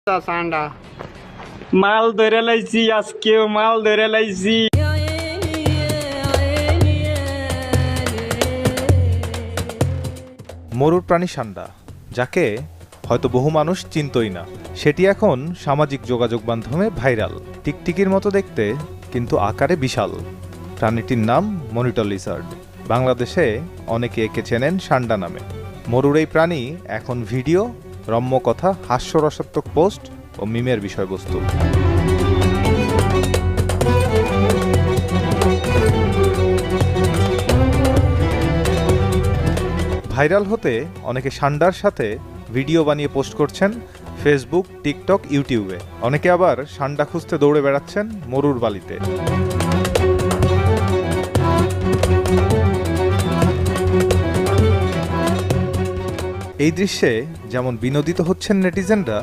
সান্ডা মাল ধরে লাইছি, আজকেও মাল ধরে লাইছি। মরুর প্রাণী সান্ডা, যাকে হয়তো বহু মানুষ চিনতই না, সেটি এখন সামাজিক যোগাযোগ মাধ্যমে ভাইরাল। টিকটিকির মতো দেখতে, কিন্তু আকারে বিশাল। প্রাণীটির নাম মনিটর লিজার্ড। বাংলাদেশে অনেকে একে চেনেন সান্ডা নামে। মরুর এই প্রাণী এখন ভিডিও, রম্যকথা, হাস্যরসাত্মক পোস্ট ও মিমের বিষয়বস্তু। ভাইরাল হতে অনেকে সান্ডার সাথে ভিডিও বানিয়ে পোস্ট করছেন ফেসবুক, টিকটক, ইউটিউবে। অনেকে আবার সান্ডা খুঁজতে দৌড়ে বেড়াচ্ছেন মরুর বালিতে। এই দৃশ্যে যেমন বিনোদিত হচ্ছেন নেটিজেনরা,